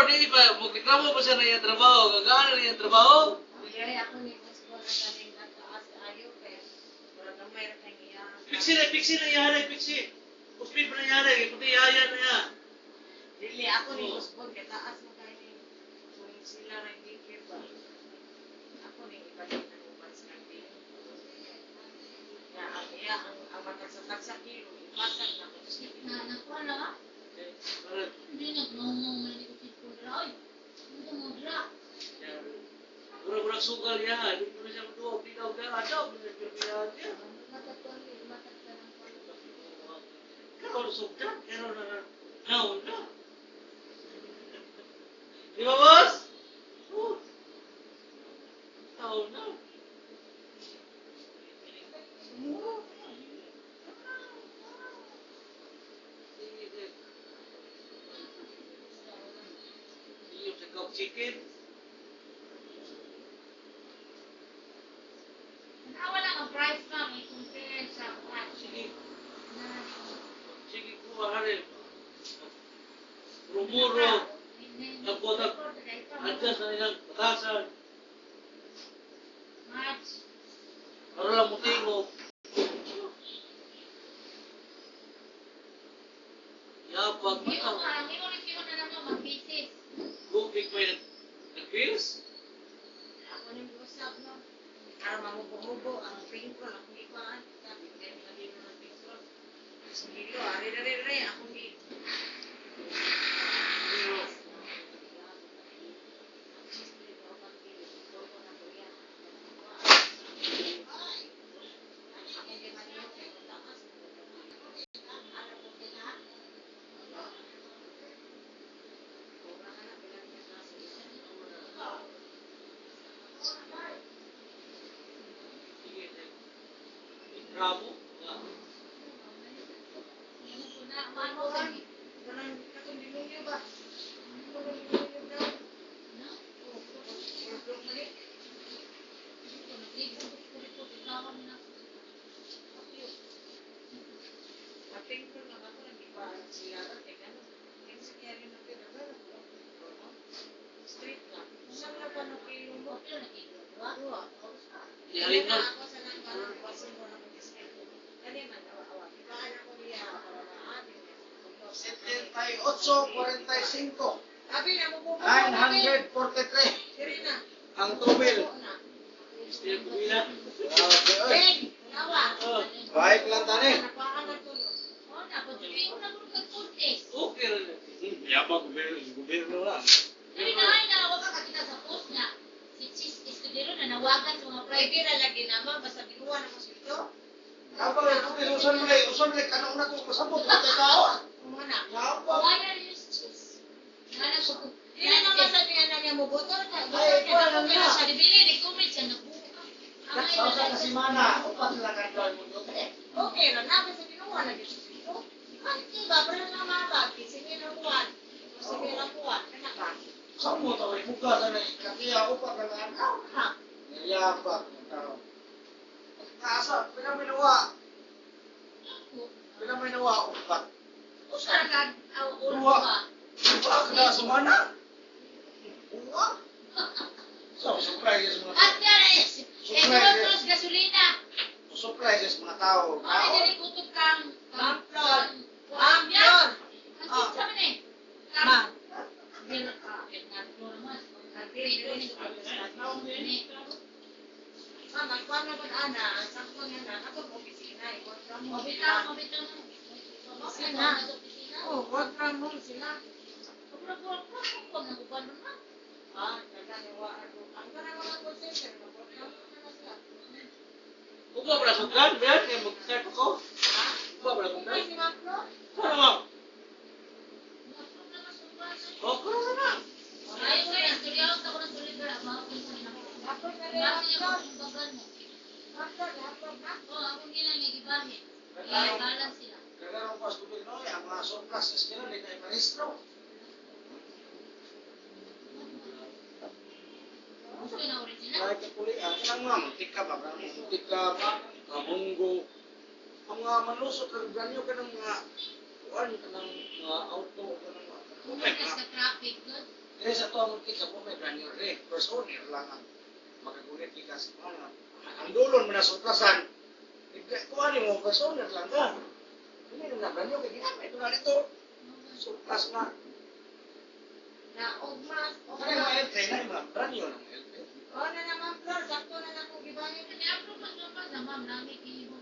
or di ba? Magreklamo pa siya na iyang trabaho. Gagaan na iyang trabaho. Kaya ako ni Boss ko na galing at taas ayaw kaya para gamay ra kay iya. Piksi na yari, piksi. Kuspin pa na yari, puti yaya na yan. Dili ako ni Boss ko kay taas mo kay ni kung sila ra dikir ba. Ako ni ibalik na upas kantin. Ya iya ang matagsak sa kilo ipasag na ko sa Na nakuha na ka? Hindi nagmamang malikot ko dra. Hindi mo dra. Murag-murag sugal yan. Hindi mo na siya matuwa. Pinaw ka. Ano? Pinaw niya. Kau sudah, kau na. Di ba, boss? Tahu na. Yung sa Coke Chicken. Wala ang price pa, may compare sa Sige. na Sige, kuha ka rin. Muro-muro. Nagbuotag. Adjust na nilang batasan. March. Para lang mutingo. Yapag Hindi ko mataw. nga, hindi ko rin sino na naman mag-pieces. Bukig may nag-pills? ako ni usap no. Para mamubo-mubo ang pingko ang ipaan. Sabi kay mga dito ng pingko. Sige, ari ako ni. Bravo. Ihalin na. Sabi na mo 943 Diri na. ang tubil. Gusto yung bumila. Grabe, oy. Nawa. Baik lang tani. Napaan na tulo. Oh, napatuloy ko na muna kag-contest. Okay rin. Yapa gobyerno lang. Dali na, ay nawag ka kita sa post nga. Si Chis Escudero na nawagan sa mga Pwede private. ra lagi naman basta binuwa na mo sito. Yapa tubil usan mo kanang una ko pasabot sa tao. Kumana. Yapa. Why are you Chis? Nana ko. Dili naman sa niya na mo boto ka. Ay, Boto wala ka na. Sa dibili, ni-comment siya na buka. Nakausa na si Mana. Upat lang ang dal mo doon. Okay ra na basta binuwa na gyud sito. Anti ba pero na mabati sige na kuwan. Sige na kuwan kana ba. Samo to ay buka sa katiya upat lang ang tao. Ha. Yapa ang tao. Asa pinaminuwa. Pinaminuwa upat. Usa ka ulo Dua. ba? Upa kada sa Mana. Uwa. So, surprises mga At tao. yan ay Cross gasolina. Surprises mga tao. Ay dili kutob kang Pamplon. Pamplon. Pamplon. Ang sa man eh. Ma. Dili ka Fernando naman. Mama, kuwan na gud ana, sakto nga na ato mo opisina ikot ra mo. Mabitaw mo. Opisina. Oh, work from home sila. Ah, nagkaniwa ako. Ang kanang mga call center, work from home na sila. Kung ba pala sugdan, Ben? Kaya mag-start ako. Ha? Kung ba pala Kung sugdan? may si Maplo? Ano mo? Okay na. Ayaw ko yan. Tuliyaw ako ng tuliyaw. Ako na rin Bakit Maplo. yung bagan mo? Maplo, Maplo na. Oo, akong ginang-igibahin. Kaya balance sila. Kagano pas gobyerno ang mga surpluses nila di kay parehistro. Gusto ko na original. Kaya kapuli ang kanang mga mantika ba kabunggo. Ang mga manlusot kag ganyo kanang mga kuan kanang mga auto kanang mga Kung sa traffic, good. Kaya sa tuwa mong tika mo may brand new rin. First owner lang ang magagulit tika sa mga. Ang dulon mo na suplasan. Kung ano mo, first owner lang ka. Hindi na brand new. Kaya ginamit ito na dito. Suplas na. Na ugmas. Ano yung mga LP na yung mga brand new ng LP? O na naman, Flor. Sakto na na kung gibahin. Kasi ako mas naman na ma'am, nami kihimo